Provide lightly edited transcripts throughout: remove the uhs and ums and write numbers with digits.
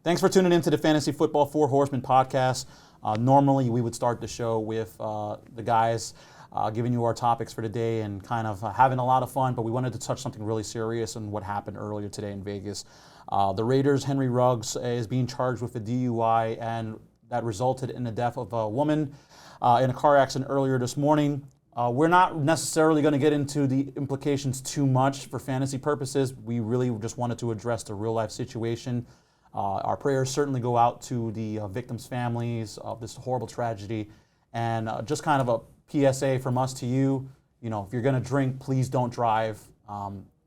Thanks for tuning in to the Fantasy Football 4 Horsemen podcast. Normally, we would start the show with the guys giving you our topics for the day and kind of having a lot of fun, but we wanted to touch something really serious and what happened earlier today in Vegas. The Raiders' Henry Ruggs is being charged with a DUI, and that resulted in the death of a woman in a car accident earlier this morning. We're not necessarily going to get into the implications too much for fantasy purposes. We really just wanted to address the real-life situation. Our prayers certainly go out to the victims' families of this horrible tragedy, and just kind of a PSA from us to you. You know, if you're going to drink, please don't drive.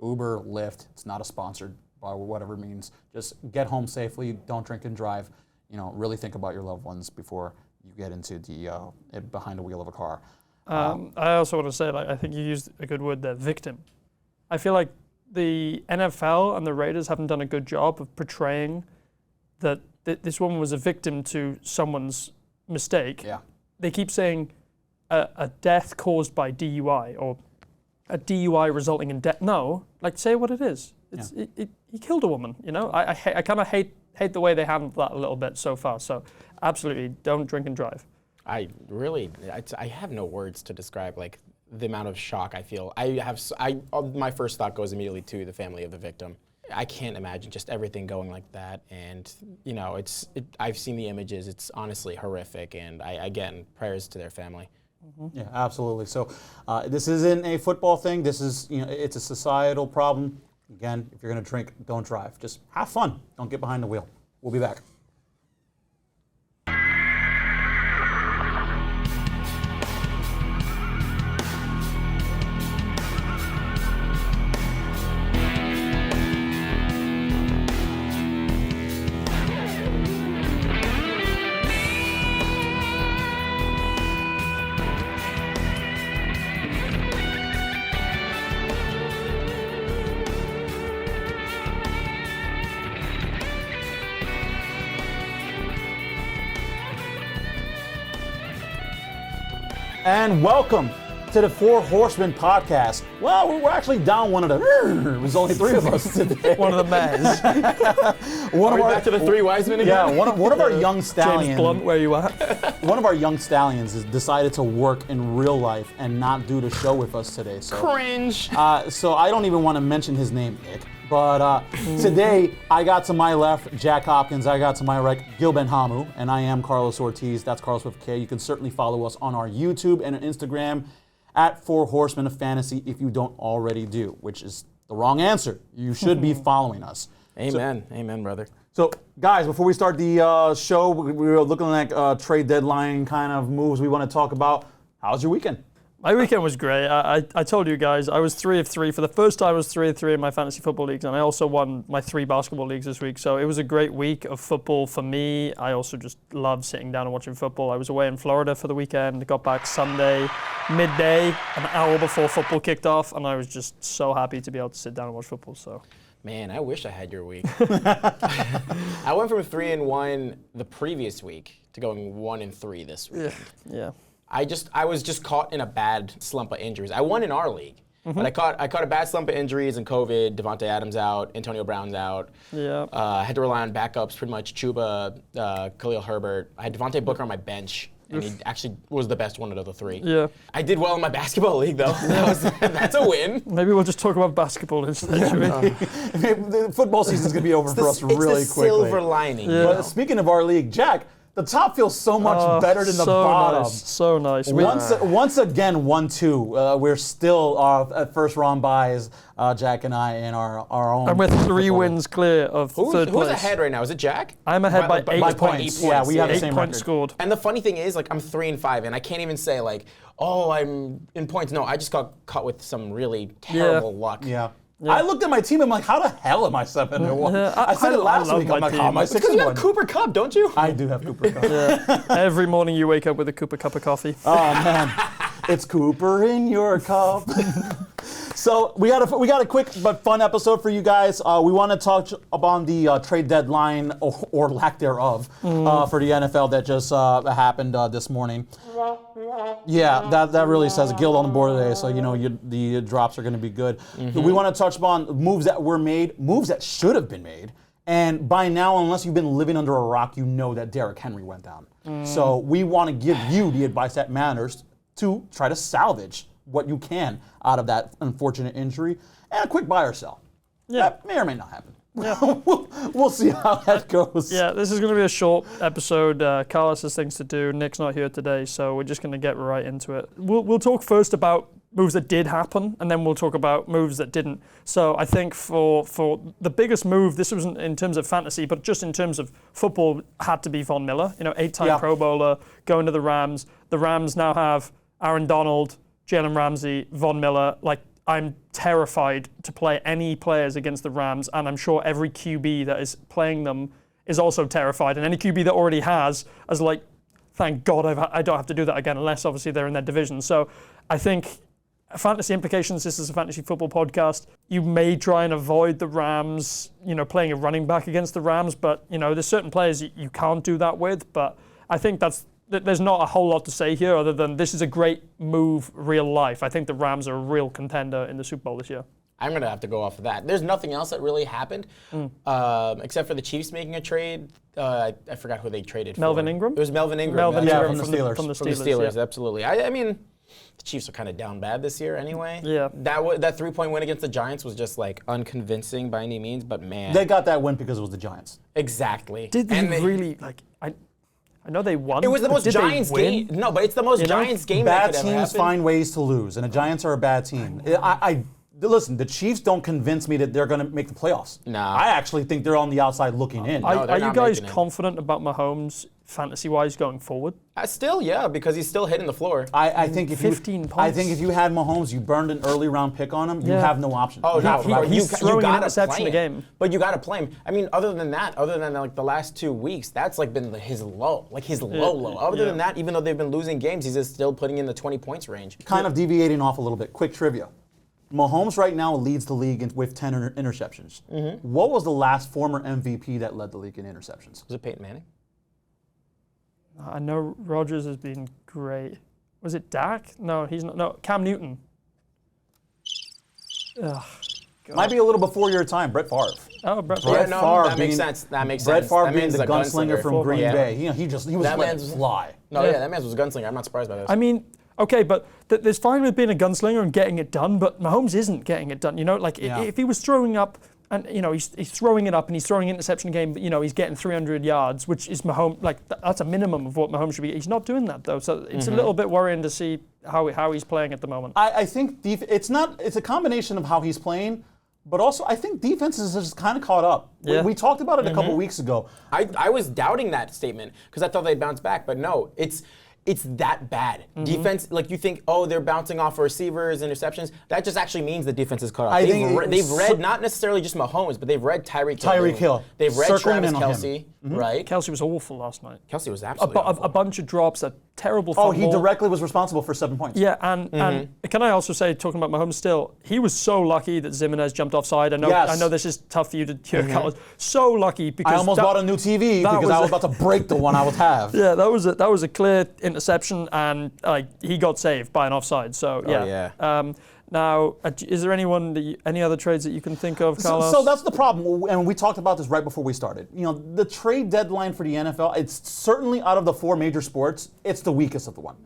Uber, Lyft, it's not a sponsored or whatever it means. Just get home safely. Don't drink and drive. You know, really think about your loved ones before you get into the behind the wheel of a car. I also want to say, I think you used a good word there, victim. I feel like the NFL and the Raiders haven't done a good job of portraying that this woman was a victim to someone's mistake. Yeah. They keep saying a death caused by DUI or a DUI resulting in death. No, say what it is. He killed a woman, you know? I kind of hate the way they handled that a little bit so far. So absolutely, don't drink and drive. I have no words to describe the amount of shock I feel. My first thought goes immediately to the family of the victim. I can't imagine just everything going like that, and you know, I've seen the images. It's honestly horrific, and again, prayers to their family. Mm-hmm. Yeah, absolutely. So this isn't a football thing. This is, it's a societal problem. Again, if you're going to drink, don't drive. Just have fun. Don't get behind the wheel. We'll be back. And welcome to the Four Horsemen podcast. Well, we're actually down one of the. There's only three of us today. One of the men. Back to the three wise men again? Yeah, one of our young stallions. James Blunt, where you at? One of our young stallions has decided to work in real life and not do the show with us today. So cringe. So I don't even want to mention his name, Nick. But today, I got to my left, Jac Hopkins. I got to my right, Gil Benhamu. And I am Karlos Ortiz. That's Karlos with K. You can certainly follow us on our YouTube and Instagram at 4 Horsemen of Fantasy if you don't already do, which is the wrong answer. You should be following us. Amen. Amen, brother. So, guys, before we start the show, we were looking at trade deadline kind of moves we want to talk about. How's your weekend? My weekend was great. I told you guys, I was 3 of 3. For the first time, I was 3 of 3 in my fantasy football leagues, and I also won my 3 basketball leagues this week. So it was a great week of football for me. I also just love sitting down and watching football. I was away in Florida for the weekend, got back Sunday, midday, an hour before football kicked off, and I was just so happy to be able to sit down and watch football. So. Man, I wish I had your week. I went from 3-1 the previous week to going 1-3 this week. Yeah. I was just caught in a bad slump of injuries. I won in our league, but I caught a bad slump of injuries and COVID. Devontae Adams out, Antonio Brown's out. Yeah. I had to rely on backups, pretty much Chuba, Khalil Herbert. I had Devontae Booker on my bench, and he actually was the best one out of the 3. Yeah. I did well in my basketball league, though. That's a win. Maybe we'll just talk about basketball instead, should we? The football season's going to be over for us really it's the quickly. Silver lining. Yeah. But speaking of our league, Jack, the top feels so much better than the bottom. So nice. Once again, 1-2. We're still at first round buys, Jack and I, in our own. And we're 3 wins clear of third place. Who's ahead right now? Is it Jack? I'm ahead by 8 points. Yeah, we have the same 8 points record. scored. And the funny thing is, I'm 3-5, and I can't even say I'm in points. No, I just got caught with some really terrible luck. Yeah. I looked at my team. I'm like, how the hell am I 7-1? I said it last week. I'm like, how am I 6-1? Because you have Cooper Kupp, don't you? I do have Cooper Kupp. Yeah. Every morning you wake up with a Cooper cup of coffee. Oh man, it's Cooper in your cup. So we got a quick but fun episode for you guys. We want to touch upon the trade deadline or lack thereof for the NFL that just happened this morning. Yeah, that really says Gil on the board today, so the drops are going to be good. We want to touch upon moves that were made, moves that should have been made, And by now, unless you've been living under a rock, you know that Derrick Henry went down. So we want to give you the advice that matters to try to salvage what you can out of that unfortunate injury, and a quick buy or sell. Yeah. That may or may not happen. Yeah. we'll see how that goes. Yeah, this is going to be a short episode. Karlos has things to do. Nick's not here today, so we're just going to get right into it. We'll talk first about moves that did happen, and then we'll talk about moves that didn't. So I think for the biggest move, this wasn't in terms of fantasy, but just in terms of football, had to be Von Miller. 8-time Pro Bowler, going to the Rams. The Rams now have Aaron Donald, Jalen Ramsey, Von Miller. I'm terrified to play any players against the Rams, and I'm sure every QB that is playing them is also terrified. And any QB that already has, thank God I don't have to do that again, unless obviously they're in their division. So I think fantasy implications, this is a fantasy football podcast. You may try and avoid the Rams, playing a running back against the Rams, but, there's certain players you can't do that with. But I think there's not a whole lot to say here other than this is a great move real life. I think the Rams are a real contender in the Super Bowl this year. I'm going to have to go off of that. There's nothing else that really happened, except for the Chiefs making a trade. I forgot who they traded for. Melvin Ingram? It was Melvin Ingram. From the Steelers. From the Steelers, yeah. absolutely. I mean, the Chiefs are kind of down bad this year anyway. Yeah. That 3-point win against the Giants was just unconvincing by any means, but man. They got that win because it was the Giants. Exactly. Did they really, I know they won. It was the most did Giants game. No, but it's the most Giants game that Bad could ever teams happen. find ways to lose, and the Giants are a bad team. Listen, the Chiefs don't convince me that they're going to make the playoffs. Nah. I actually think they're on the outside looking in. No, they're Are you not guys making it. confident about Mahomes fantasy-wise going forward? Still, yeah, because he's still hitting the floor. I think if 15 points. I think if you had Mahomes, you burned an early round pick on him. You Yeah. have no option. Oh, no, he's throwing an gotta interception play a game. But you got to play him. I mean, other than the last 2 weeks, that's been his low. His low. Other than that, even though they've been losing games, he's just still putting in the 20 points range. Kind of deviating off a little bit. Quick trivia. Mahomes right now leads the league with 10 interceptions. What was the last former MVP that led the league in interceptions? Was it Peyton Manning? I know Rodgers has been great. Was it Dak? No, he's not. No, Cam Newton. Ugh, Might be a little before your time. Brett Favre. Oh, Brett Brett Favre. Favre that makes sense. That makes Brett sense. Favre That being man's the a gunslinger from Green Yeah. Bay. He was That letting man's- fly. No, Yeah. yeah, that man was a gunslinger. I'm not surprised by this. I mean, okay, but there's fine with being a gunslinger and getting it done, but Mahomes isn't getting it done. If he was throwing up, and he's throwing it up and he's throwing an interception game, but he's getting 300 yards, which is Mahomes. That's a minimum of what Mahomes should be. He's not doing that though, so it's a little bit worrying to see how he's playing at the moment. I think it's a combination of how he's playing, but also I think defenses have just kind of caught up. Yeah. We talked about it a couple weeks ago. I was doubting that statement because I thought they'd bounce back, but no, it's that bad. Defense, you think, they're bouncing off of receivers, interceptions. That just actually means the defense is caught up. They've read not necessarily just Mahomes, but they've read Tyreek Hill. They've read Circling Travis in on him. Kelce, right? Kelce was awful last night. Kelce was absolutely awful. A bunch of drops, a terrible fumble. He directly was responsible for 7 points. Yeah, and can I also say, talking about Mahomes still, he was so lucky that Zimenez jumped offside. I know this is tough for you to hear, Carlos. So lucky because I almost bought a new TV because I was about to break the one I would have. Yeah, that was a clear interception, and he got saved by an offside. So yeah. Now, is there any other trades that you can think of, Karlos? So that's the problem, and we talked about this right before we started. The trade deadline for the NFL, it's certainly out of the 4 major sports, it's the weakest of the one.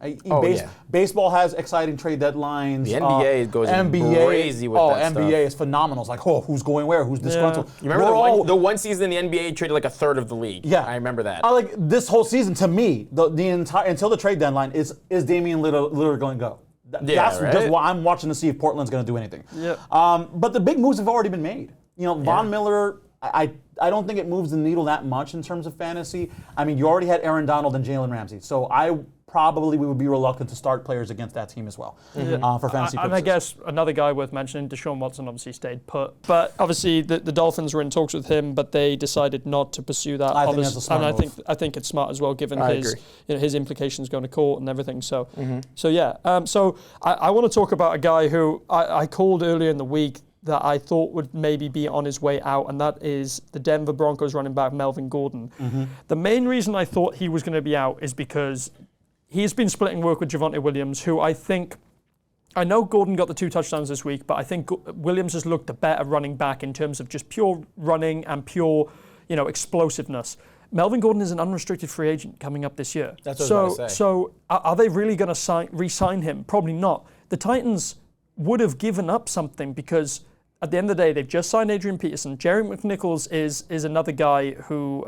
Baseball has exciting trade deadlines. The NBA goes crazy with that stuff. NBA is phenomenal. It's who's going where, who's disgruntled. You remember the one season the NBA traded a third of the league? Yeah, I remember that. This whole season, to me, the entire until the trade deadline is Damian Lillard going to go? That's just why I'm watching to see if Portland's going to do anything. Yeah. But the big moves have already been made. Von Miller, I don't think it moves the needle that much in terms of fantasy. I mean, you already had Aaron Donald and Jalen Ramsey, so we would be reluctant to start players against that team as well for fantasy purposes. And I guess another guy worth mentioning, Deshaun Watson obviously stayed put. But obviously the Dolphins were in talks with him, but they decided not to pursue that. I think that's a smart move. I think it's smart as well, given his implications going to court and everything. So I want to talk about a guy who I called earlier in the week that I thought would maybe be on his way out, and that is the Denver Broncos running back Melvin Gordon. The main reason I thought he was going to be out is because he's been splitting work with Javonte Williams, who I know Gordon got the 2 touchdowns this week, but I think Williams has looked a better running back in terms of just pure running and pure, explosiveness. Melvin Gordon is an unrestricted free agent coming up this year. That's what I was about to say. So are they really going to re-sign him? Probably not. The Titans would have given up something because at the end of the day, they've just signed Adrian Peterson. Jerry McNichols is another guy who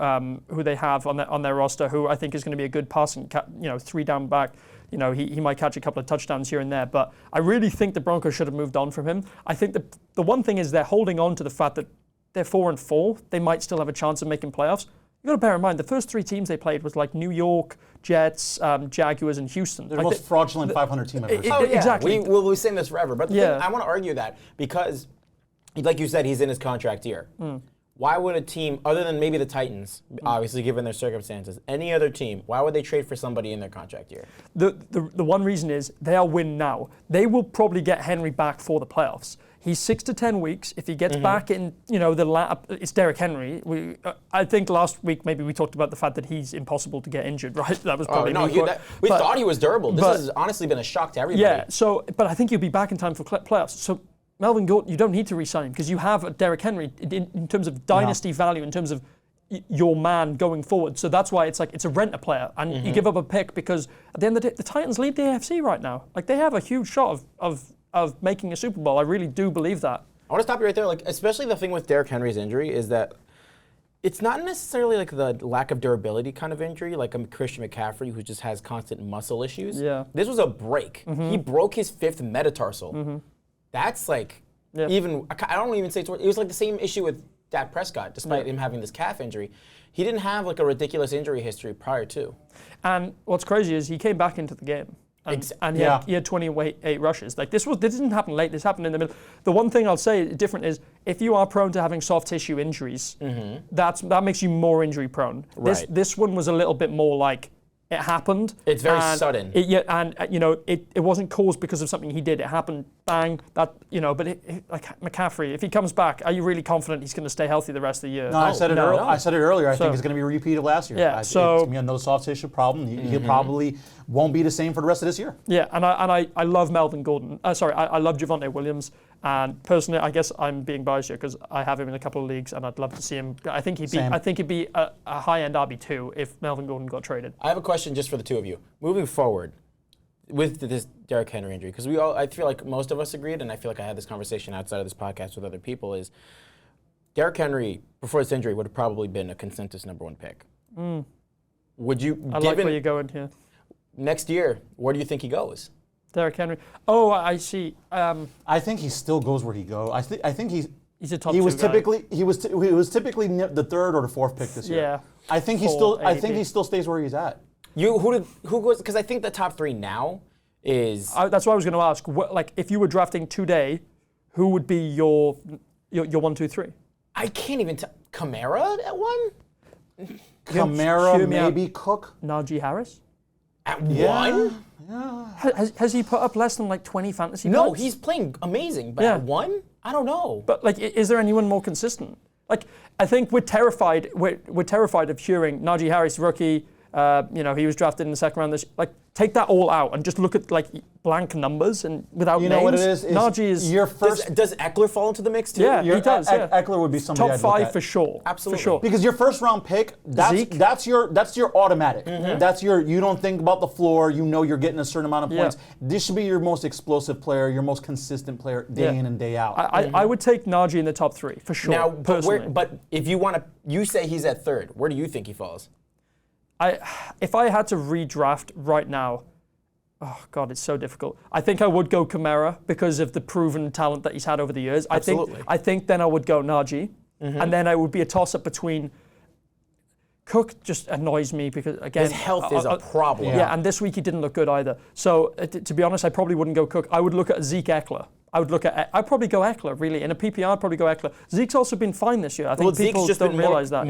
they have on their roster who I think is going to be a good passing, 3-down back. He might catch a couple of touchdowns here and there, but I really think the Broncos should have moved on from him. I think the one thing is they're holding on to the fact that they're 4-4. They might still have a chance of making playoffs. You've got to bear in mind, the first 3 teams they played was like New York, Jets, Jaguars, and Houston. They're the most fraudulent 500 team ever. Oh, yeah. Exactly. We'll be saying this forever, but the thing, I want to argue that because, like you said, he's in his contract year. Why would a team, other than maybe the Titans, obviously given their circumstances, any other team, why would they trade for somebody in their contract year? The one reason is they are win now. They will probably get Henry back for the playoffs. He's 6 to 10 weeks. If he gets back in, it's Derrick Henry. I think last week maybe we talked about the fact that he's impossible to get injured, right? That was probably we thought he was durable. This has honestly been a shock to everybody. Yeah. But I think he'll be back in time for playoffs. So Melvin Gordon, you don't need to re-sign him because you have a Derrick Henry in terms of dynasty value, in terms of your man going forward. So that's why it's a rent-a player, and you give up a pick because at the end of the day, the Titans lead the AFC right now. Like they have a huge shot of making a Super Bowl. I really do believe that. I want to stop you right there. Like, especially the thing with Derrick Henry's injury is that it's not necessarily like the lack of durability kind of injury, like a Christian McCaffrey who just has constant muscle issues. Yeah. This was a break. He broke his 5th metatarsal. That's like even, I don't even say it was like the same issue with Dak Prescott, despite him having this calf injury. He didn't have like a ridiculous injury history prior to. And what's crazy is he came back into the game. And he had 28 rushes. Like this didn't happen late. This happened in the middle. The one thing I'll say different is if you are prone to having soft tissue injuries, that makes you more injury prone. Right. This one was a little bit more like it happened. It's very sudden. It wasn't caused because of something he did. It happened, bang. But like McCaffrey, if he comes back, are you really confident he's going to stay healthy the rest of the year? No, I said it earlier. I think it's going to be a repeat of last year. Yeah, it's going to be another soft tissue problem. He probably won't be the same for the rest of this year. Yeah, and I love Melvin Gordon. I love Javonte Williams. And personally, I guess I'm being biased here because I have him in a couple of leagues, and I'd love to see him. I think he'd be a high-end RB2 if Melvin Gordon got traded. I have a question just for the two of you. Moving forward with this Derrick Henry injury, because I feel like most of us agreed, and I feel like I had this conversation outside of this podcast with other people, is Derrick Henry, before this injury, would have probably been a consensus #1 pick. Would you? I like where you're going here. Next year, where do you think he goes? Derrick Henry. Oh, I see. I think he still goes where he goes. I think he's a top he 2 was guy. He was typically the 3rd or the 4th pick this year. Yeah. I think he still stays where he's at. Who goes? Because I think the top 3 now is. That's what I was going to ask. If you were drafting today, who would be your 1, 2, 3? I can't even tell. Kamara at 1. Kamara, maybe Cook. Najee Harris at 1. Yeah. Has he put up less than 20 fantasy No, points? he's playing amazing, but at 1, I don't know. But is there anyone more consistent? I think we're terrified. We're terrified of hearing Najee Harris, rookie. He was drafted in the 2nd round. Take that all out and just look at blank numbers and without names. You know what it is? Najee is your first. Does Eckler fall into the mix too? Yeah, he does. Eckler would be somebody top I'd look 5 at. for sure. Absolutely, for sure. Because your first round pick, that's your automatic. That's you don't think about the floor. You know you're getting a certain amount of points. This should be your most explosive player, your most consistent player, day in and day out. I would take Najee in the top 3 for sure. Now, personally. but if you want to, you say he's at 3rd. Where do you think he falls? If I had to redraft right now, oh God, it's so difficult. I think I would go Kamara because of the proven talent that he's had over the years. Absolutely. I think then I would go Najee, and then I would be a toss-up between. Cook just annoys me because again, his health is a problem. Yeah, and this week he didn't look good either. So to be honest, I probably wouldn't go Cook. I would look at Zeke Eckler. I'd probably go Eckler really in a PPR. I'd probably go Eckler. Zeke's also been fine this year. I think people just don't realize that.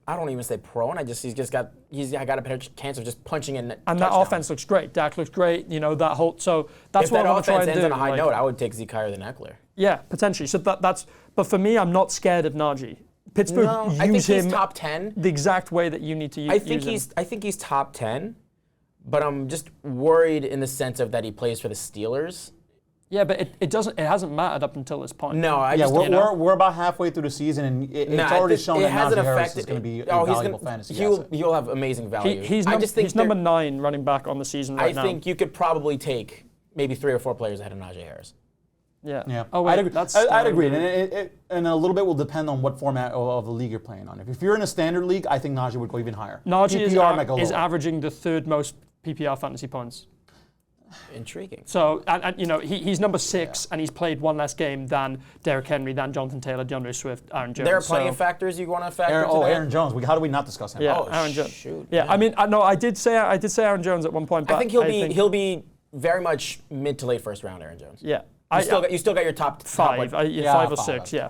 I don't even say prone. He's got a chance of just punching in. And that offense looks great. Dak looks great. That whole. So that's what I'm going to try and do. If that offense ends on a high note, I would take Zeke higher than Eckler. Yeah, potentially. So that's. But for me, I'm not scared of Najee. Pittsburgh use I think him he's top 10. The exact way that you need to use him. I think he's top 10, but I'm just worried in the sense of that he plays for the Steelers. Yeah, but it doesn't. It hasn't mattered up until this point. No, I Yeah, just we're about halfway through the season, and it's already shown that Najee Harris is going to be a valuable fantasy asset. He'll have amazing value. He's number 9 running back on the season right now. I think you could probably take maybe 3 or 4 players ahead of Najee Harris. Yeah. Oh, wait, I'd agree, and a little bit will depend on what format of the league you're playing on. If you're in a standard league, I think Najee would go even higher. Najee is averaging the 3rd most PPR fantasy points. Intriguing. So, and he's number 6, and he's played 1 less game than Derrick Henry, than Jonathan Taylor, DeAndre Swift, Aaron Jones. There are plenty of factors you want to factor into that. Aaron Jones. How do we not discuss him? Yeah, Aaron Jones. Shoot. Yeah, I mean, I did say Aaron Jones at one point, but I think he'll be very much mid to late first round, Aaron Jones. Yeah. You still got your top 5, 5 or 6, yeah.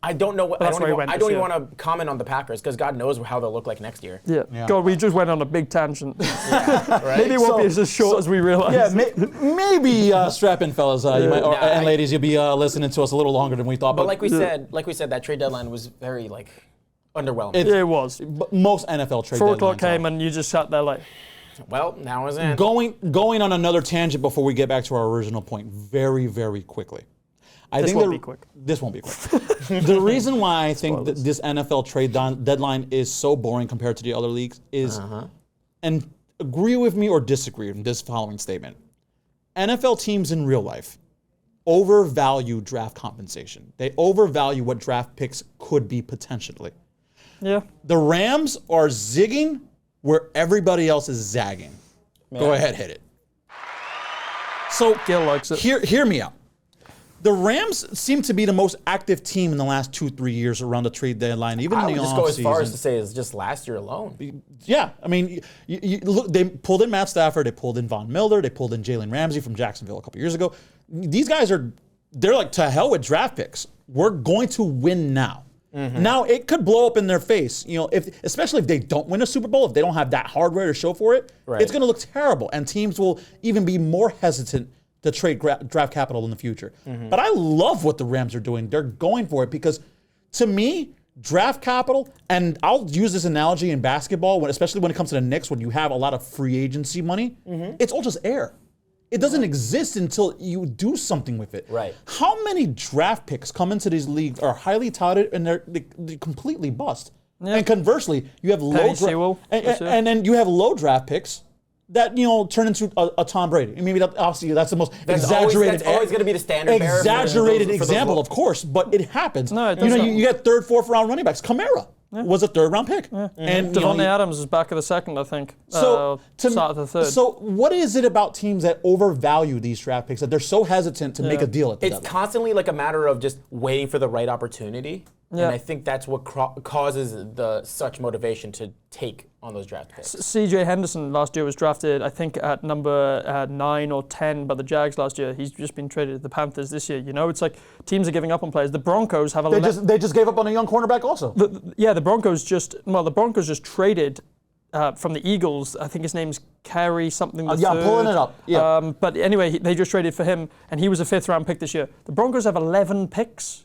I don't know what. I don't even want to comment on the Packers because God knows how they'll look like next year. Yeah. God, we just went on a big tangent. Right? Maybe it won't be as short as we realized. Yeah, maybe strap in, fellas, and ladies. You'll be listening to us a little longer than we thought. But like we said, that trade deadline was very underwhelming. It was. But most NFL trade 4 o'clock deadlines came and you just sat there like. Well, now is it. Going on another tangent before we get back to our original point, very, very quickly. This won't be quick. This won't be quick. The reason why I think that this NFL trade deadline is so boring compared to the other leagues is, and agree with me or disagree with this following statement, NFL teams in real life overvalue draft compensation. They overvalue what draft picks could be potentially. Yeah. The Rams are zigging where everybody else is zagging. Man. Go ahead, hit it. So Gil likes it. Hear me out. The Rams seem to be the most active team in the last 2-3 years around the trade deadline, even in the offseason. I would just go as far as to say it's just last year alone. Yeah, I mean, you look, they pulled in Matt Stafford, they pulled in Von Miller, they pulled in Jalen Ramsey from Jacksonville a couple years ago. These guys they're like, to hell with draft picks. We're going to win now. Mm-hmm. Now, it could blow up in their face, especially if they don't win a Super Bowl, if they don't have that hardware to show for it, It's going to look terrible, and teams will even be more hesitant to trade draft capital in the future. Mm-hmm. But I love what the Rams are doing. They're going for it because, to me, draft capital, and I'll use this analogy in basketball, especially when it comes to the Knicks, when you have a lot of free agency money, it's all just air. It doesn't exist until you do something with it. Right. How many draft picks come into these leagues are highly touted and they completely bust? Yeah. And conversely, you have and then you have low draft picks that turn into a Tom Brady. Maybe obviously that's the most exaggerated. That's always going to be the standard. Exaggerated example, of course, but it happens. No, it you get 3rd, 4th round running backs. Camara was a 3rd round pick, and Devontae Adams is back of the 2nd, I think. So start of the 3rd. So what is it about teams that overvalue these draft picks that they're so hesitant to make a deal at the deadline? It's constantly like a matter of just waiting for the right opportunity. Yeah. And I think that's what causes such motivation to take on those draft picks. C.J. Henderson last year was drafted, I think, at number 9 or 10 by the Jags last year. He's just been traded to the Panthers this year. It's like teams are giving up on players. The Broncos have They just gave up on a young cornerback also. The Broncos just traded from the Eagles. I think his name's Carey something. I'm pulling it up. Yeah. But anyway, they just traded for him, and he was a 5th round pick this year. The Broncos have 11 picks.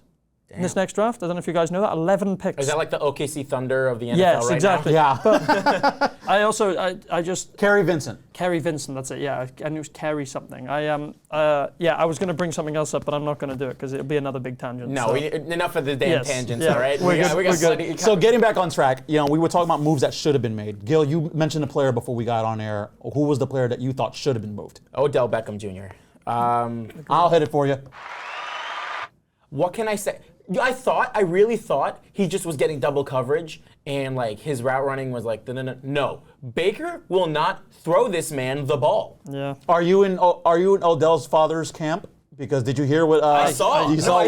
Damn. In this next draft. I don't know if you guys know that. 11 picks. Is that like the OKC Thunder of the NFL yes, exactly. now? Yeah. But I just... Kerry Vincent, that's it, yeah. And it was Kerry something. I was going to bring something else up, but I'm not going to do it because it'll be another big tangent. No, enough of the damn tangents, all right? We're good. So getting back on track, we were talking about moves that should have been made. Gil, you mentioned a player before we got on air. Who was the player that you thought should have been moved? Odell Beckham Jr. I'll hit it for you. What can I say? I really thought he just was getting double coverage and his route running was no. Baker will not throw this man the ball. Yeah. Are you in Odell's father's camp? Because did you hear what I saw? I saw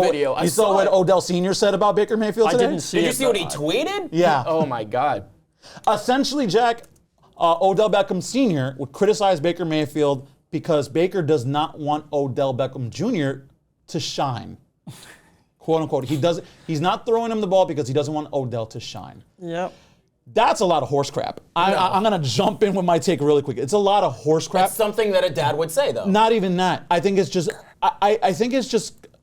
the video. You saw what Odell Sr. said about Baker Mayfield today? I didn't see it. Did you see what he tweeted? Yeah. Oh my God. Essentially, Jack, Odell Beckham Sr. would criticize Baker Mayfield because Baker does not want Odell Beckham Jr. to shine. Quote unquote. He's not throwing him the ball because he doesn't want Odell to shine. Yep. That's a lot of horse crap. I'm going to jump in with my take really quick. It's a lot of horse crap. That's something that a dad would say, though. Not even that. I think it's just,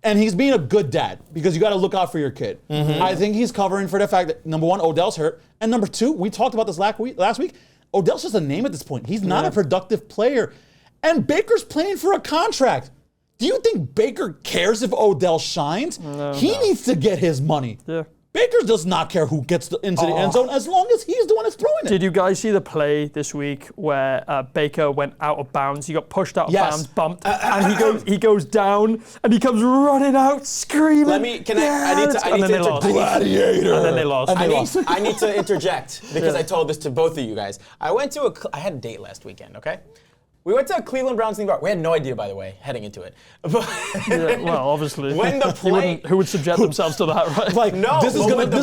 and he's being a good dad because you got to look out for your kid. Mm-hmm. I think he's covering for the fact that, number one, Odell's hurt. And number two, we talked about this last week, Odell's just a name at this point. He's not a productive player. And Baker's playing for a contract. Do you think Baker cares if Odell shines? He needs to get his money. Yeah. Baker does not care who gets into the end zone as long as he's the one that's throwing it. Did you guys see the play this week where Baker went out of bounds? He got pushed out of bounds, bumped, and he goes down, and he comes running out screaming. I need to interject. Gladiator. And then they lost. I need to interject because I told this to both of you guys. I had a date last weekend, okay? We went to a Cleveland Browns theme park. We had no idea, by the way, heading into it. Yeah, well, obviously. When the play, who would subject themselves to that, right? Like, no, this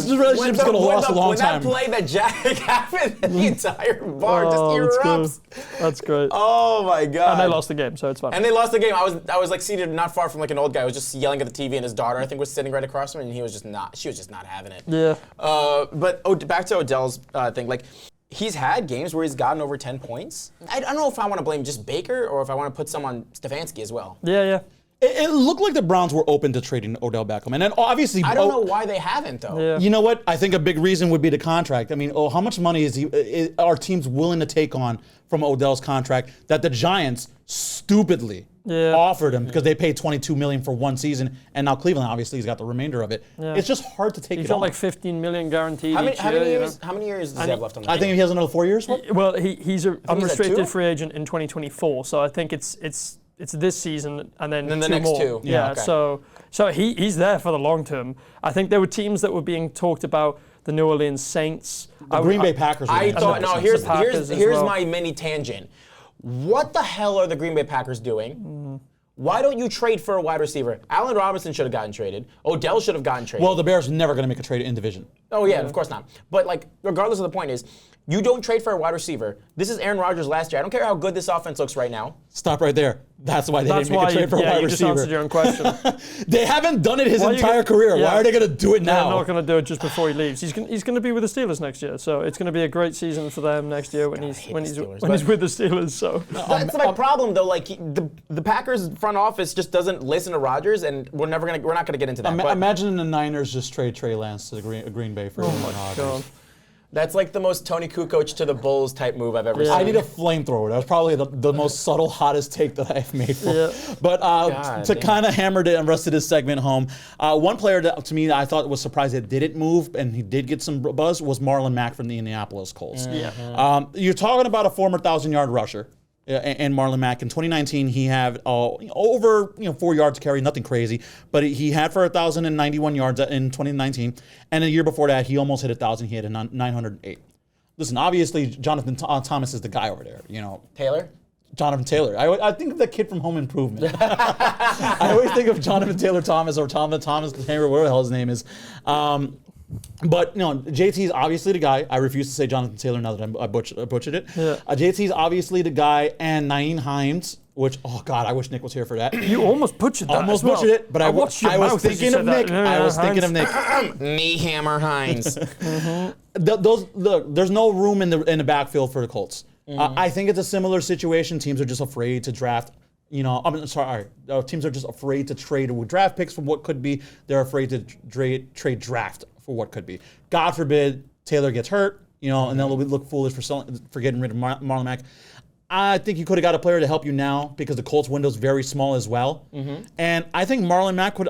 relationship's gonna last a long time. When that play that Jack happened, the entire bar just erupts. That's great. Oh my God! And they lost the game, so it's fine. And they lost the game. I was like seated not far from like an old guy. I was just yelling at the TV, and his daughter, I think, was sitting right across from him, and she was just not having it. Yeah. But back to Odell's thing, like. He's had games where he's gotten over 10 points. I don't know if I want to blame just Baker or if I want to put some on Stefanski as well. Yeah. It looked like the Browns were open to trading Odell Beckham. And then obviously... I don't know why they haven't, though. Yeah. You know what? I think a big reason would be the contract. I mean, how much money are teams willing to take on from Odell's contract that the Giants stupidly offered him because they paid $22 million for one season, and now Cleveland obviously has got the remainder of it. Yeah. It's just hard to take He's it got on. like $15 million guaranteed How each year. many years does he have left on the I think he has another 4 years. Well, he's an unrestricted two? free agent in 2024, so I think it's this season and then the two next more. two. Yeah. Okay. So he's there for the long term. I think there were teams that were being talked about. The New Orleans Saints. The Green Bay Packers. Here's well. my mini tangent. What the hell are the Green Bay Packers doing? Why don't you trade for a wide receiver? Allen Robinson should have gotten traded. Odell should have gotten traded. Well, the Bears are never going to make a trade in division. Oh, yeah, of course not. But, like, regardless of the point is, you don't trade for a wide receiver. This is Aaron Rodgers last year. I don't care how good this offense looks right now. Stop right there. That's why they didn't make a trade for a wide you receiver. just answered your own question. They haven't done it his entire career. Why are they going to do it now? They're not going to do it just before he leaves. He's going to be with the Steelers next year, so it's going to be a great season for them next year when he's with the Steelers. So that's my problem, though. Like the Packers front office just doesn't listen to Rodgers, and we're not going to get into that. Imagine the Niners just trade Trey Lance to the Green Bay for Rodgers. God. That's like the most Tony Kukoc to the Bulls type move I've ever seen. I need a flamethrower. That was probably the most subtle, hottest take that I've made. But to kind of hammer the rest of this segment home, one player that to me I thought was surprised that didn't move and he did get some buzz was Marlon Mack from the Indianapolis Colts. You're talking about a former 1,000-yard rusher. And Marlon Mack in 2019, he had over 4 yards carry, nothing crazy, but he had for 1,091 yards in 2019, and a year before that, he almost hit 1,000. He had a 908. Listen, obviously, Jonathan Thomas is the guy over there. Taylor. Jonathan Taylor. I think of the kid from Home Improvement. I always think of Jonathan Taylor Thomas or Thomas Henry, whatever the hell his name is. But JT is obviously the guy. I refuse to say Jonathan Taylor now that I butchered it. Yeah. JT is obviously the guy, and Nyheim Hines, which, oh God, I wish Nick was here for that. You almost butchered that. Almost butchered it, but I was thinking of Nick. I was thinking of Nick. Nyheim Hines. There's no room in the backfield for the Colts. I think it's a similar situation. Teams are just afraid to draft. Teams are just afraid to trade with draft picks for what could be. They're afraid to trade draft for what could be. God forbid Taylor gets hurt, and then we'll look foolish for getting rid of Marlon Mack. I think you could have got a player to help you now because the Colts window is very small as well. And I think Marlon Mack could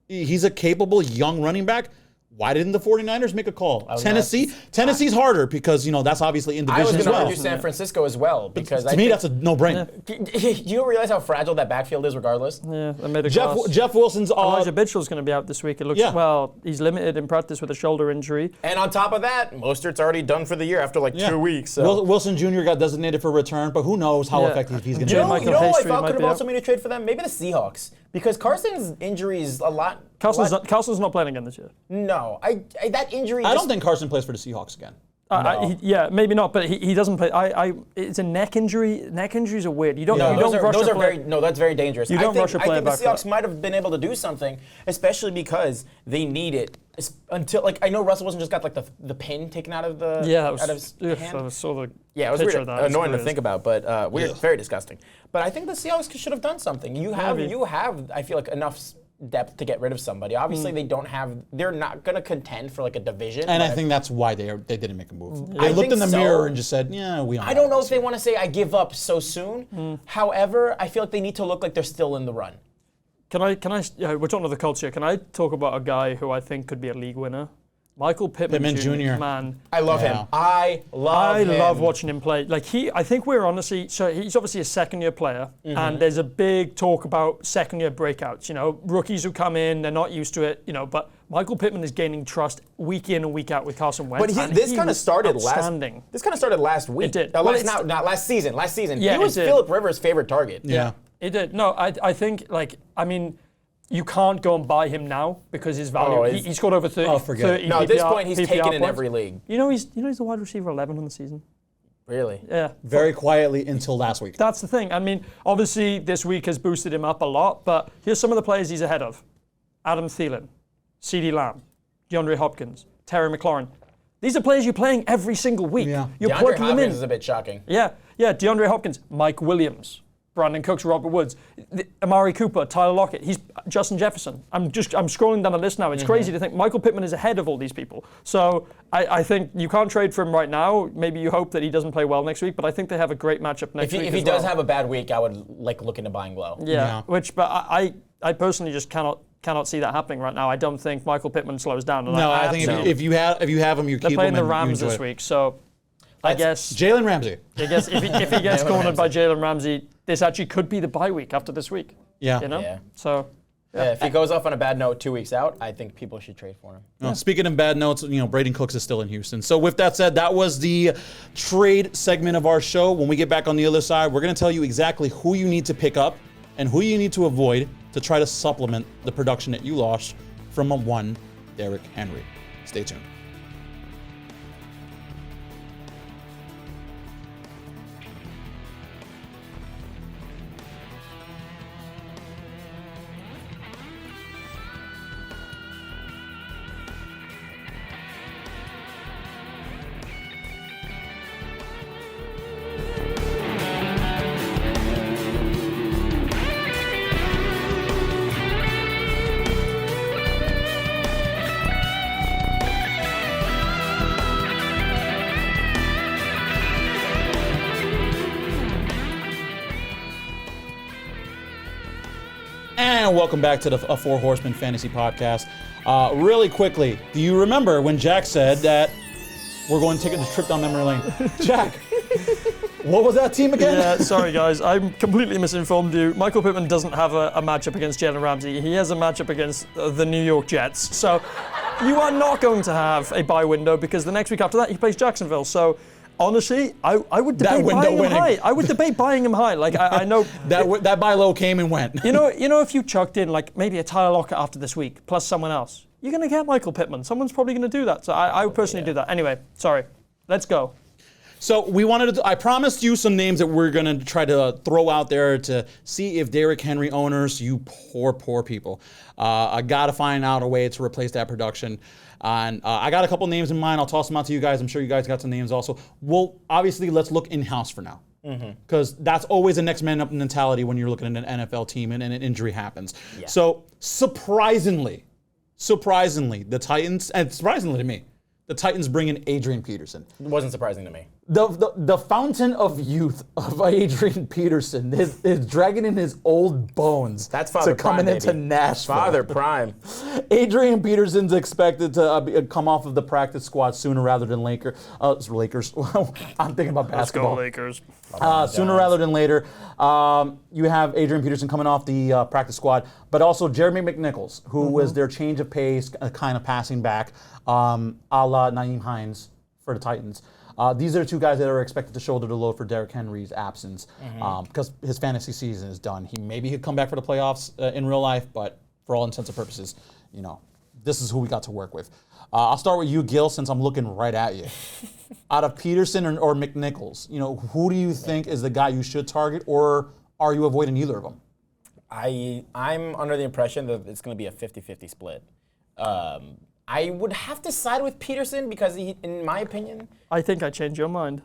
he's a capable young running back. Why didn't the 49ers make a call? Tennessee's harder because, that's obviously in division as well. I was going to argue San Francisco as well because to me, that's a no-brainer. You don't realize how fragile that backfield is regardless? Yeah, they made a Jeff Wilson's... Elijah Mitchell's going to be out this week. It looks, he's limited in practice with a shoulder injury. And on top of that, Mostert's already done for the year after 2 weeks. So. Wilson Jr. got designated for return, but who knows how effective he's going to be. You know who I thought could have also made a trade for them? Maybe the Seahawks. Because Carson's injury is a lot... Carson's not playing again this year. No. That injury... I don't think Carson plays for the Seahawks again. No. Maybe not, but he doesn't play. It's a neck injury. Neck injuries are weird. That's very dangerous. You don't rush a player back. I think the Seahawks might have been able to do something, especially because they need it until I know Russell Wilson just got the pin taken out of the out of his hand. I saw the it was weird, annoying to think about, but weird, very disgusting. But I think the Seahawks should have done something. You have I feel like enough depth to get rid of somebody. Obviously, they're not going to contend for like a division. And I think that's why they didn't make a move. I They looked in the think so. mirror and just said, yeah, we I don't know if they want to say I give up so soon. However, I feel like they need to look like they're still in the run. Can I? We're talking of the culture. Can I talk about a guy who I think could be a league winner? Michael Pittman Jr. Man, I love him. I love watching him play. Like I think we're honestly, so he's obviously a second-year player, and there's a big talk about second-year breakouts. You know, rookies who come in, they're not used to it. You know, but Michael Pittman is gaining trust week in and week out with Carson Wentz. But this kind of started outstanding. This kind of started last week. It did. Not last season. Last season. Yeah, he was Phillip Rivers' favorite target. Yeah. It did. No, I think, you can't go and buy him now because his value. He scored over 30. Forget it. 30 No, at this PPR point he's taken in points. every league. You know he's the wide receiver 11 on the season. Really? Yeah. Very quietly until last week. That's the thing. I mean, obviously this week has boosted him up a lot, but here's some of the players he's ahead of: Adam Thielen, CeeDee Lamb, DeAndre Hopkins, Terry McLaurin. These are players you're playing every single week. Yeah. You're DeAndre plugging them in. Hopkins is a bit shocking. Yeah. DeAndre Hopkins, Mike Williams, Brandon Cooks, Robert Woods, Amari Cooper, Tyler Lockett. He's Justin Jefferson. I'm scrolling down the list now. It's crazy to think Michael Pittman is ahead of all these people. So I think you can't trade for him right now. Maybe you hope that he doesn't play well next week, but I think they have a great matchup next week. If he does have a bad week, I would look into buying low. Yeah. But I personally just cannot see that happening right now. I don't think Michael Pittman slows down. No, I think if you have him, you they're keep playing him. the Rams this week, so I guess Jalen Ramsey. if he gets cornered by Jalen Ramsey, this actually could be the bye week after this week. Yeah. You know? Yeah. So Yeah, if he goes off on a bad note 2 weeks out, I think people should trade for him. Well, speaking of bad notes, Braden Cooks is still in Houston. So with that said, that was the trade segment of our show. When we get back on the other side, we're going to tell you exactly who you need to pick up and who you need to avoid to try to supplement the production that you lost from one Derrick Henry. Stay tuned. And welcome back to the Four Horsemen Fantasy Podcast. Really quickly, do you remember when Jack said that we're going to take a trip down memory lane? Jack, what was that team again? Yeah, sorry guys, I'm completely misinformed you. Michael Pittman doesn't have a matchup against Jalen Ramsey. He has a matchup against the New York Jets. So you are not going to have a bye window because the next week after that he plays Jacksonville. So honestly, I would debate buying him high. I would debate buying him high. Like I know that buy low came and went. You know, if you chucked in like maybe a Tyler Lockett after this week plus someone else, you're going to get Michael Pittman. Someone's probably going to do that. So I would personally do that. Anyway, sorry. Let's go. So we wanted to. I promised you some names that we're going to try to throw out there to see if Derrick Henry owners, you poor people, I got to find out a way to replace that production. And I got a couple names in mind. I'll toss them out to you guys. I'm sure you guys got some names also. Well, obviously, let's look in-house for now. Because that's always a next man up mentality when you're looking at an NFL team and an injury happens. Yeah. So surprisingly, the Titans, and surprisingly to me, the Titans bring in Adrian Peterson. It wasn't surprising to me. The fountain of youth of Adrian Peterson is dragging in his old bones. That's Father to coming Prime, into baby. Nashville. Father Prime. Adrian Peterson's expected to come off of the practice squad sooner rather than later. Lakers. I'm thinking about basketball. Let's go Lakers. Sooner rather than later. You have Adrian Peterson coming off the practice squad, but also Jeremy McNichols, who was their change of pace, kind of passing back, a la Nyheim Hines for the Titans. These are two guys that are expected to shoulder the load for Derrick Henry's absence because his fantasy season is done. Maybe he'll come back for the playoffs in real life, but for all intents and purposes, this is who we got to work with. I'll start with you, Gil, since I'm looking right at you. Out of Peterson or McNichols, who do you think is the guy you should target, or are you avoiding either of them? I'm under the impression that it's going to be a 50-50 split. I would have to side with Peterson because in my opinion... I think I changed your mind.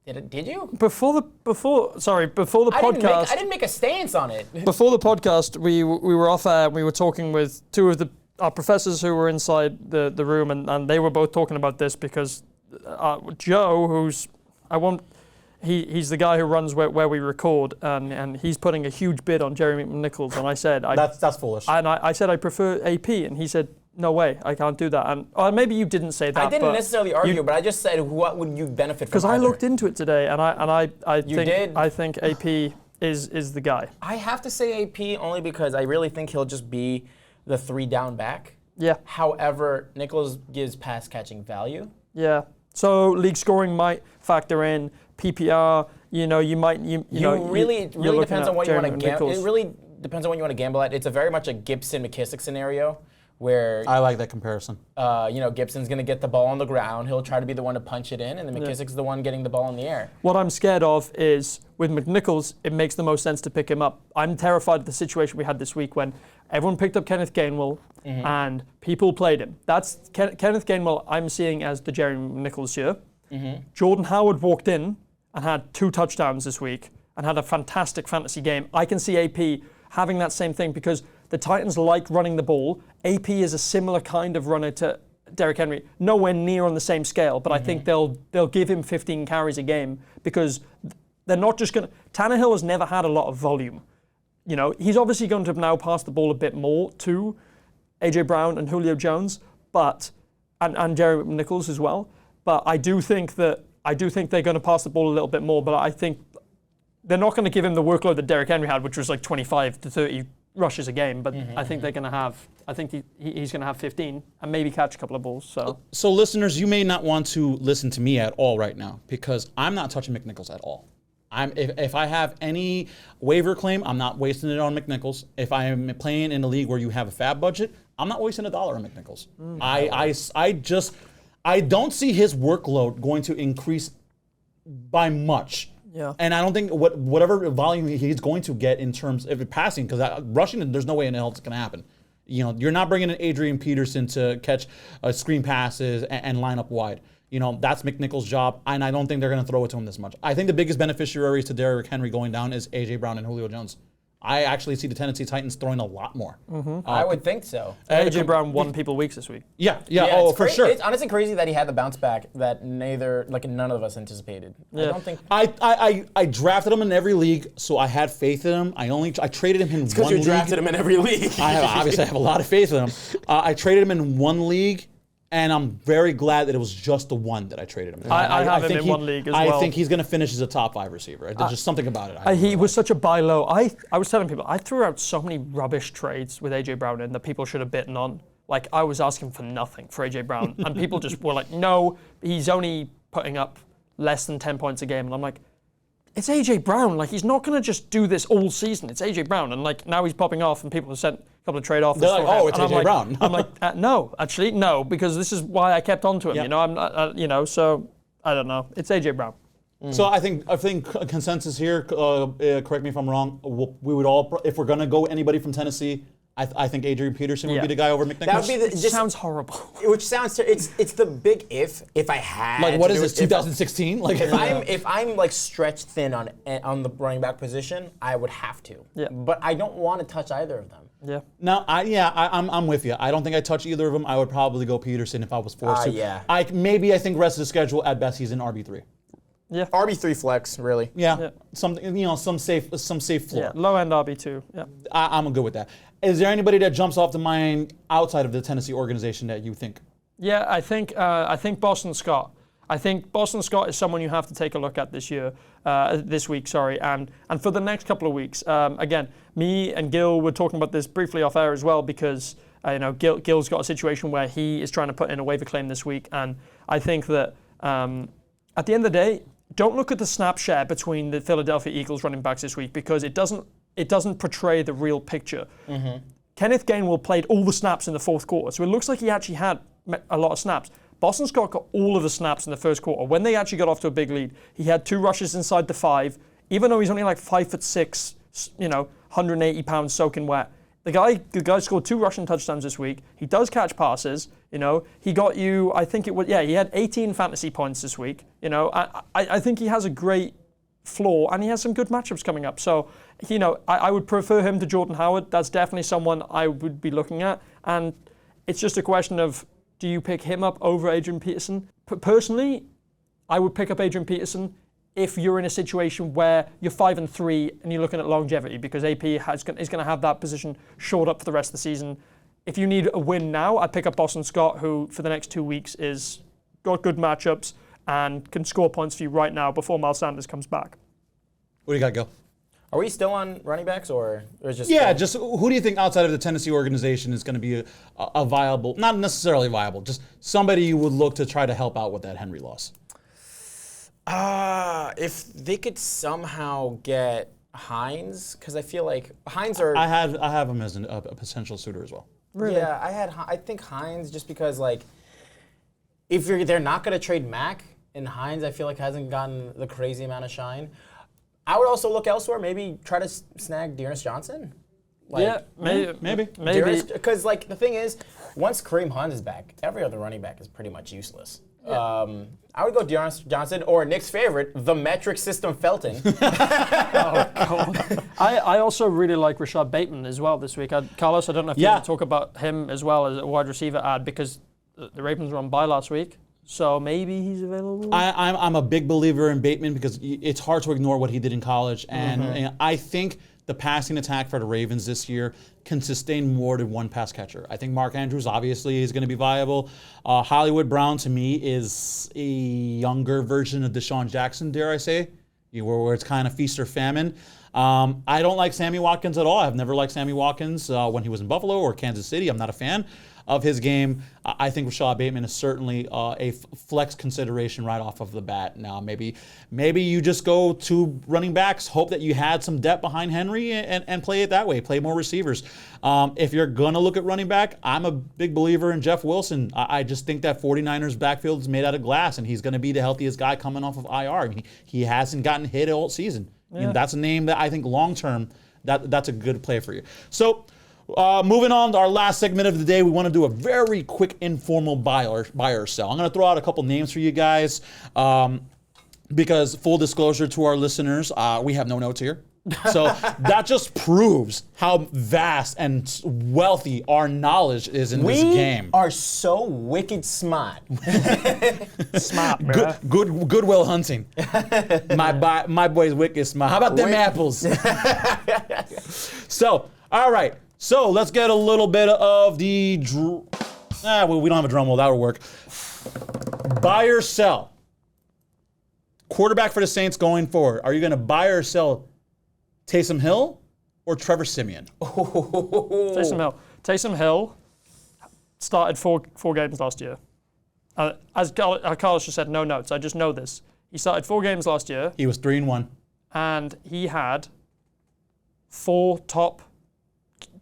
Did you? Before the podcast. I didn't make a stance on it. Before the podcast, we were off air and we were talking with two of our professors who were inside the room, and they were both talking about this because Joe, he's the guy who runs where we record, and he's putting a huge bid on Jerry McNichols, and I said that's foolish. And I said I prefer AP, and he said no way, I can't do that. And maybe you didn't say that. I didn't necessarily argue, but I just said what would you benefit from? Because I looked into it today, and I think AP is the guy. I have to say AP only because I really think he'll just be the 3 down back. Yeah. However, Nichols gives pass catching value. Yeah. So league scoring might factor in PPR. You know, it really depends on what you want to gamble. It really depends on what you want to gamble at. It's a very much a Gibson McKissick scenario where I like that comparison. Gibson's going to get the ball on the ground. He'll try to be the one to punch it in, and then McKissick's the one getting the ball in the air. What I'm scared of is with McNichols, it makes the most sense to pick him up. I'm terrified of the situation we had this week when everyone picked up Kenneth Gainwell and people played him. That's Kenneth Gainwell I'm seeing as the Jerry McNichols here. Jordan Howard walked in and had 2 touchdowns this week and had a fantastic fantasy game. I can see AP having that same thing because the Titans like running the ball. AP is a similar kind of runner to Derrick Henry, nowhere near on the same scale, but I think they'll give him 15 carries a game because they're not just going to... Tannehill has never had a lot of volume. You know, he's obviously going to now pass the ball a bit more to A.J. Brown and Julio Jones, and Jerry McNichols as well. But I do think they're going to pass the ball a little bit more, but I think they're not going to give him the workload that Derrick Henry had, which was like 25 to 30 rushes a game, but I think they're going to have... I think he's going to have 15 and maybe catch a couple of balls. So listeners, you may not want to listen to me at all right now because I'm not touching McNichols at all. If I have any waiver claim, I'm not wasting it on McNichols. If I am playing in a league where you have a fab budget, I'm not wasting $1 on McNichols. I don't see his workload going to increase by much. Yeah. And I don't think whatever volume he's going to get in terms of passing, because rushing, there's no way in hell it's going to happen. You know, you're not bringing in Adrian Peterson to catch screen passes and line up wide. You know, that's McNichols' job, and I don't think they're going to throw it to him this much. I think the biggest beneficiaries to Derrick Henry going down is A.J. Brown and Julio Jones. I actually see the Tennessee Titans throwing a lot more. I would think so. A.J. Brown won people weeks this week. Yeah, for sure. It's honestly crazy that he had the bounce back that none of us anticipated. Yeah. I don't think... I drafted him in every league, so I had faith in him. I traded him in one league. Because you drafted him in every league. Obviously, I have a lot of faith in him. I traded him in one league, and I'm very glad that it was just the one that I traded him in. I have him in one league as well. I think he's going to finish as a top 5 receiver. There's just something about it. He was such a buy low. I was telling people, I threw out so many rubbish trades with A.J. Brown in that people should have bitten on. Like, I was asking for nothing for A.J. Brown, and people just were like, no, he's only putting up less than 10 points a game. And I'm like, it's A.J. Brown. Like, he's not going to just do this all season. It's A.J. Brown. And, like, now he's popping off, and people have sent a couple of trade offers. They're like, oh, it's A.J. Brown. I'm like, no, actually, no, because this is why I kept on to him. Yep. You know, I'm not, so I don't know. It's A.J. Brown. So I think consensus here. Correct me if I'm wrong. We would all, if we're gonna go anybody from Tennessee, I think Adrian Peterson would be the guy over McNichols. That would be sounds horrible. Which sounds it's the big if I had. Like, what is this? 2016? Like, if I'm like stretched thin on the running back position, I would have to. Yeah. But I don't want to touch either of them. Yeah. Now, I'm with you. I don't think I'd touch either of them. I would probably go Peterson if I was forced to. Yeah. I think rest of the schedule at best he's in RB3. Yeah. RB3 flex, really. Yeah. Something, some safe floor. Yeah. Low end RB2. Yeah. I'm good with that. Is there anybody that jumps off the mind outside of the Tennessee organization that you think? Yeah, I think Boston Scott. I think Boston Scott is someone you have to take a look at this week, and for the next couple of weeks. Again, me and Gil were talking about this briefly off air as well because Gil's got a situation where he is trying to put in a waiver claim this week, and I think that at the end of the day, don't look at the snap share between the Philadelphia Eagles running backs this week because it doesn't portray the real picture. Mm-hmm. Kenneth Gainwell played all the snaps in the fourth quarter, so it looks like he actually had a lot of snaps. Boston Scott got all of the snaps in the first quarter. When they actually got off to a big lead, he had 2 rushes inside the 5, even though he's only like 5'6", 180 pounds soaking wet. The guy scored 2 rushing touchdowns this week. He does catch passes. He got you. I think he had 18 fantasy points this week. I think he has a great floor, and he has some good matchups coming up. So, I would prefer him to Jordan Howard. That's definitely someone I would be looking at. And it's just a question of, do you pick him up over Adrian Peterson? Personally, I would pick up Adrian Peterson if you're in a situation where you're 5-3 and you're looking at longevity, because AP is going to have that position shored up for the rest of the season. If you need a win now, I'd pick up Boston Scott, who for the next 2 weeks is got good matchups and can score points for you right now before Miles Sanders comes back. What do you got, Gil? Are we still on running backs or just? Yeah, just who do you think outside of the Tennessee organization is going to be a viable, not necessarily viable, just somebody you would look to try to help out with that Henry loss? If they could somehow get Hines, because I feel like Hines are. I have him as a potential suitor as well. Really? Yeah, I think Hines, just because if they're not going to trade Mack, and Hines I feel like hasn't gotten the crazy amount of shine. I would also look elsewhere. Maybe try to snag Dearness Johnson. Maybe. Because the thing is, once Kareem Hunt is back, every other running back is pretty much useless. Yeah. I would go Dearness Johnson or Nick's favorite, the metric system Felton. Oh, God. I also really like Rashad Bateman as well this week. Karlos, I don't know if you want to talk about him as well as a wide receiver ad, because the Ravens were on bye last week. So maybe he's available? I'm a big believer in Bateman because it's hard to ignore what he did in college. And I think the passing attack for the Ravens this year can sustain more than one pass catcher. I think Mark Andrews obviously is going to be viable. Hollywood Brown to me is a younger version of Deshaun Jackson, dare I say, where it's kind of feast or famine. I don't like Sammy Watkins at all. I've never liked Sammy Watkins when he was in Buffalo or Kansas City. I'm not a fan of his game. I think Rashad Bateman is certainly a flex consideration right off of the bat. Now, maybe you just go to running backs, hope that you had some depth behind Henry, and play it that way. Play more receivers. If you're going to look at running back, I'm a big believer in Jeff Wilson. I just think that 49ers backfield is made out of glass, and he's going to be the healthiest guy coming off of IR. He hasn't gotten hit all season. Yeah. That's a name that I think long-term, that's a good play for you. So, moving on to our last segment of the day, we want to do a very quick informal buy or sell. I'm going to throw out a couple names for you guys because, full disclosure to our listeners, we have no notes here. So that just proves how vast and wealthy our knowledge is in this game. We are so wicked smart. Smart, bro. Goodwill Hunting. My boy's wicked smart. How about them apples? So, all right. So let's get a little bit of the. We don't have a drum roll. That would work. Buy or sell. Quarterback for the Saints going forward. Are you going to buy or sell Taysom Hill or Trevor Siemian? Taysom Hill started four games last year. As Karlos just said, no notes. I just know this. He started 4 games last year. He was 3-1. And he had 4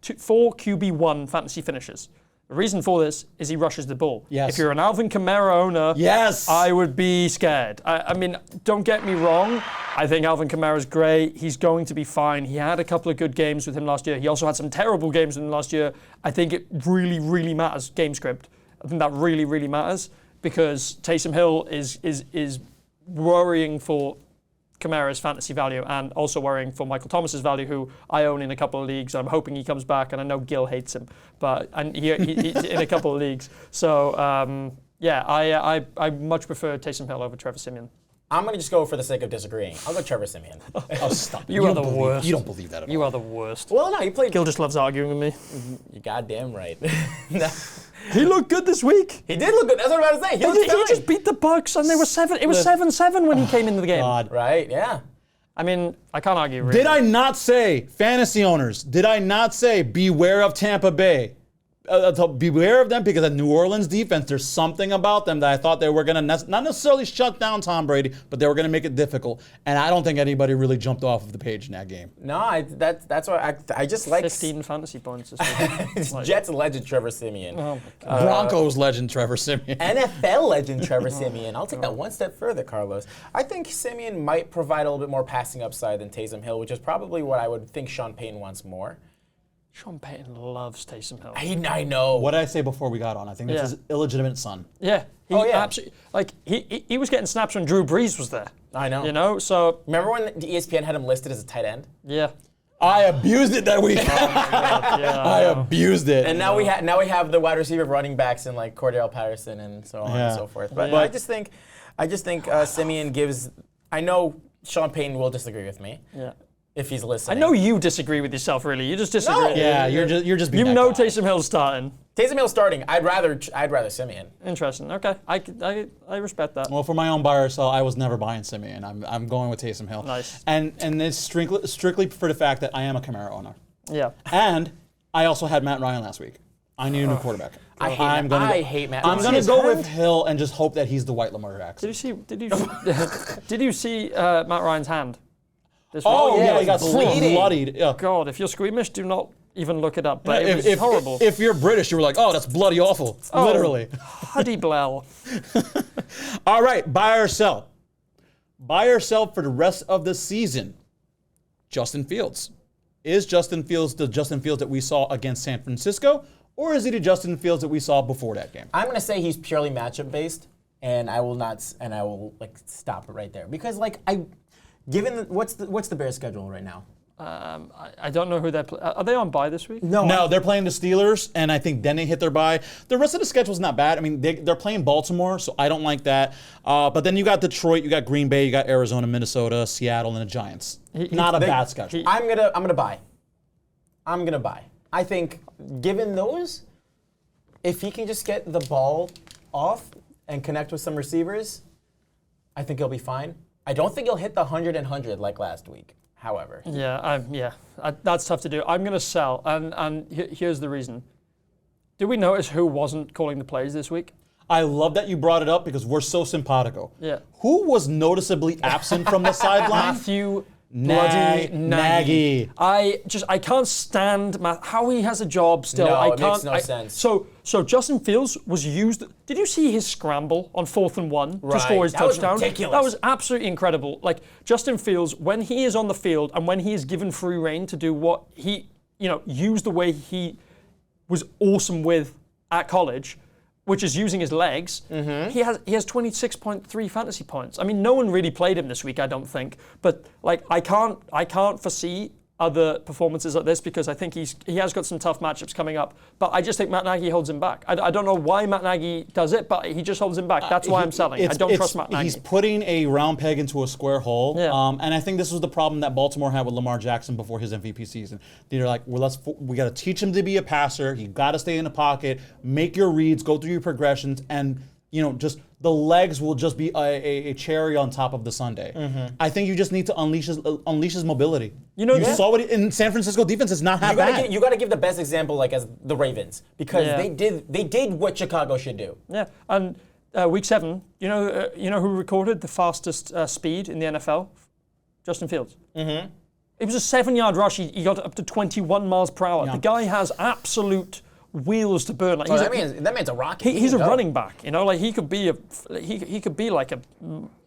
QB1 fantasy finishes. The reason for this is he rushes the ball. Yes. If you're an Alvin Kamara owner, yes, I would be scared. I mean, don't get me wrong. I think Alvin Kamara is great. He's going to be fine. He had a couple of good games with him last year. He also had some terrible games with him last year. I think it really, really matters, game script. I think that really, really matters because Taysom Hill is worrying for Kamara's fantasy value and also worrying for Michael Thomas's value, who I own in a couple of leagues. I'm hoping he comes back, and I know Gil hates him, but he's in a couple of leagues. So I much prefer Taysom Hill over Trevor Siemian. I'm going to just go for the sake of disagreeing. I'll go Trevor Siemian. Oh, stop. You are the worst. You don't believe that at all. You are the worst. Well, no, he played. Gil just loves arguing with me. You're goddamn right. He looked good this week. He did look good. That's what I'm about to say. He just beat the Bucks, and they were 7. It was 7-7 when he came into the game. God. Right? Yeah. I mean, I can't argue. Really. Did I not say, fantasy owners? Did I not say beware of Tampa Bay? Beware of them because the New Orleans defense, there's something about them that I thought they were going to not necessarily shut down Tom Brady, but they were going to make it difficult. And I don't think anybody really jumped off of the page in that game. No, that's why I just like 15 fantasy points this week. Jets legend Trevor Siemian. Oh my God. Broncos legend Trevor Siemian. NFL legend Trevor Siemian. I'll take that one step further, Karlos. I think Siemian might provide a little bit more passing upside than Taysom Hill, which is probably what I would think Sean Payton wants more. Sean Payton loves Taysom Hill. I know. What did I say before we got on? I think it's his illegitimate son. Yeah. Yeah. He was getting snaps when Drew Brees was there. I know. You know, so. Remember when the ESPN had him listed as a tight end? Yeah. I abused it that week. Yeah, I abused it. And now we have the wide receiver running backs in like Cordell Patterson and so on and so forth. But I just think Simeon gives. I know Sean Payton will disagree with me. Yeah. If he's listening. I know you disagree with yourself, really. You just disagree. No. Yeah, you're just being You that know guy. Taysom Hill's starting. Taysom Hill starting. I'd rather Simeon. Interesting. Okay. I respect that. Well, for my own buy or sell, I was never buying Simeon. I'm going with Taysom Hill. Nice. And it's strictly for the fact that I am a Camaro owner. Yeah. And I also had Matt Ryan last week. I need a new quarterback. I hate Matt I'm Ryan. going to go with Hill and just hope that he's the white Lamar Jackson. Did you see Matt Ryan's hand? This Oh, week? yeah, he got bleeding. bloodied. Yeah. God, if you're squeamish, do not even look it up. But it was If, horrible. if you're British, you were like, oh, that's bloody awful. Oh. Literally. Huddy Blell. All right, buy or sell. Buy or sell for the rest of the season. Justin Fields. Is Justin Fields the Justin Fields that we saw against San Francisco, or is he the Justin Fields that we saw before that game? I'm going to say he's purely matchup based, and I will like stop it right there because given what's the Bears' schedule right now? I don't know who they're playing. Are they on bye this week? No, they're playing the Steelers, and I think then they hit their bye. The rest of the schedule's not bad. I mean, they're playing Baltimore, so I don't like that. But then you got Detroit, you got Green Bay, you got Arizona, Minnesota, Seattle, and the Giants. Not a bad schedule. I'm gonna buy. I think given those, if he can just get the ball off and connect with some receivers, I think he'll be fine. I don't think he'll hit the 100 like last week. However, that's tough to do. I'm going to sell, and here's the reason. Did we notice who wasn't calling the plays this week? I love that you brought it up because we're so simpatico. Yeah. Who was noticeably absent from the sideline? Matthew bloody Nagy. I can't stand how he has a job still. No, I it can't, makes no sense. So Justin Fields was used. Did you see his scramble on 4th and 1 to score his That was touchdown? ridiculous. That was absolutely incredible. Like Justin Fields, when he is on the field and when he is given free rein to do what he, use the way he was awesome with at college, which is using his legs, he has 26.3 fantasy points. I mean, no one really played him this week, I don't think. But I can't foresee other performances like this because I think he has got some tough matchups coming up. But I just think Matt Nagy holds him back. I don't know why Matt Nagy does it, but he just holds him back. That's why I'm selling. I don't trust Matt Nagy. He's putting a round peg into a square hole. Yeah. And I think this was the problem that Baltimore had with Lamar Jackson before his MVP season. They're like, well, we got to teach him to be a passer. You got to stay in the pocket, make your reads, go through your progressions, and just the legs will just be a cherry on top of the sundae. I think you just need to unleash his mobility. You saw it in San Francisco defense. It's not half bad. You got to give the best example as the Ravens because they did what Chicago should do. Yeah, and week 7, you know who recorded the fastest speed in the NFL? Justin Fields. Mm-hmm. It was a 7-yard rush. He got up to 21 miles per hour. Yeah. The guy has absolute wheels to burn. Like that man's a rocket. He's a running back. He could be he could be like a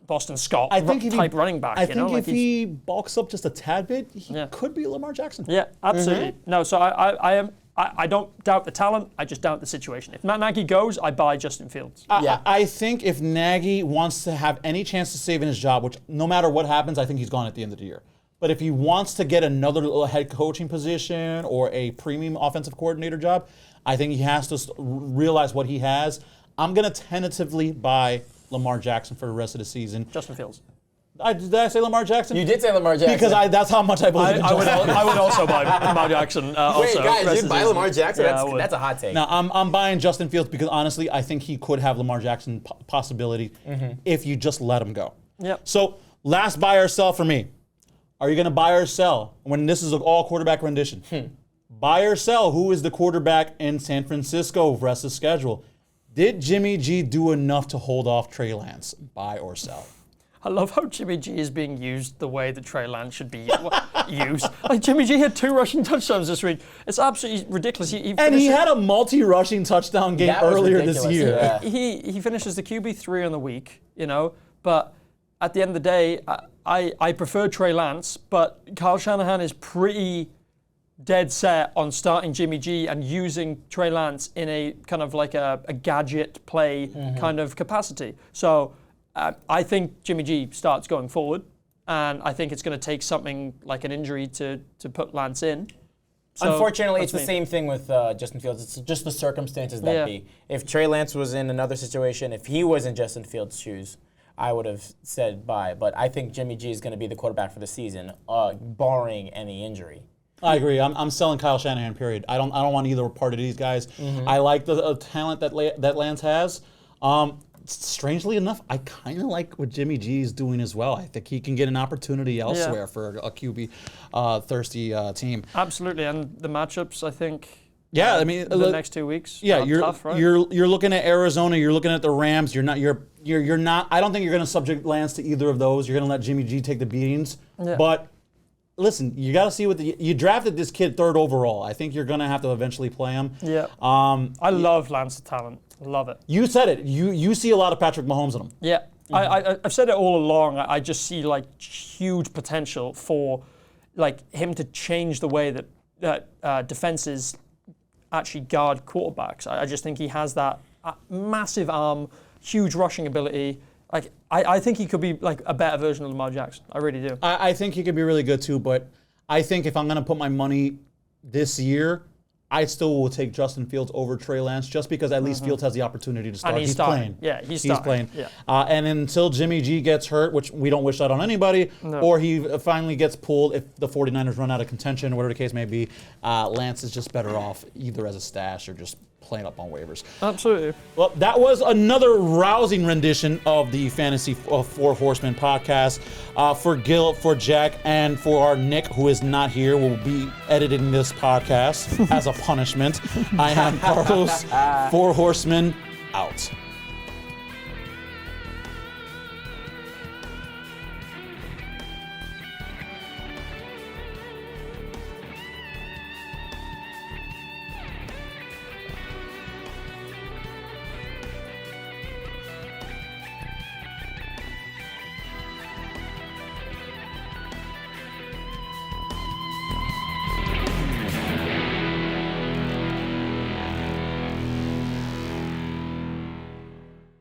Boston Scott type running back. I think if he bulks up just a tad bit, he could be Lamar Jackson. Yeah, absolutely. No, so I don't doubt the talent. I just doubt the situation. If Matt Nagy goes, I buy Justin Fields. I think if Nagy wants to have any chance to save in his job, which no matter what happens, I think he's gone at the end of the year. But if he wants to get another little head coaching position or a premium offensive coordinator job, I think he has to realize what he has. I'm going to tentatively buy Lamar Jackson for the rest of the season. Justin Fields. Did I say Lamar Jackson? You did say Lamar Jackson. Because that's how much I believe in Justin. I would also buy Lamar Jackson. Wait, guys, you'd buy Lamar Jackson? That's a hot take. No, I'm buying Justin Fields because honestly, I think he could have Lamar Jackson possibility if you just let him go. Yep. So last buy or sell for me. Are you going to buy or sell when this is an all quarterback rendition? Buy or sell, who is the quarterback in San Francisco rest of schedule? Did Jimmy G do enough to hold off Trey Lance? Buy or sell? I love how Jimmy G is being used the way that Trey Lance should be used. Like Jimmy G had 2 rushing touchdowns this week. It's absolutely ridiculous. He had a multi-rushing touchdown game earlier this year. Yeah. He finishes the QB3 on the week, but at the end of the day, I prefer Trey Lance, but Kyle Shanahan is pretty dead set on starting Jimmy G and using Trey Lance in a kind of like a gadget play kind of capacity. So I think Jimmy G starts going forward, and I think it's going to take something like an injury to put Lance in. So Unfortunately, it's the same thing with Justin Fields. It's just the circumstances that be. If Trey Lance was in another situation, if he was in Justin Fields' shoes, I would have said bye. But I think Jimmy G is going to be the quarterback for the season, barring any injury. I agree. I'm selling Kyle Shanahan. Period. I don't want either part of these guys. I like the talent that Lance has. Strangely enough, I kind of like what Jimmy G is doing as well. I think he can get an opportunity elsewhere for a QB thirsty team. Absolutely, and the matchups, I think. Yeah, I mean the next 2 weeks. Yeah, are tough, right? you're looking at Arizona. You're looking at the Rams. You're not. I don't think you're going to subject Lance to either of those. You're going to let Jimmy G take the beatings. Yeah. But listen, you got to see what you drafted this kid 3rd overall. I think you're going to have to eventually play him. Yeah. I love Lance's talent. Love it. You said it. You see a lot of Patrick Mahomes in him. Yeah. I've said it all along. I just see like huge potential for like him to change the way that defenses actually guard quarterbacks. I just think he has that massive arm, huge rushing ability. Like I think he could be like a better version of Lamar Jackson. I really do. I think he could be really good too, but I think if I'm going to put my money this year, I still will take Justin Fields over Trey Lance just because at least Fields has the opportunity to start. And he's playing. Yeah, he's playing. Yeah. And until Jimmy G gets hurt, which we don't wish that on anybody, or he finally gets pulled if the 49ers run out of contention, whatever the case may be, Lance is just better off either as a stash or just playing up on waivers. Absolutely. Well, that was another rousing rendition of the Fantasy Four Horsemen podcast. For Gil, for Jack, and for our Nick, who is not here, will be editing this podcast as a punishment. I am Karlos, Four Horsemen, out.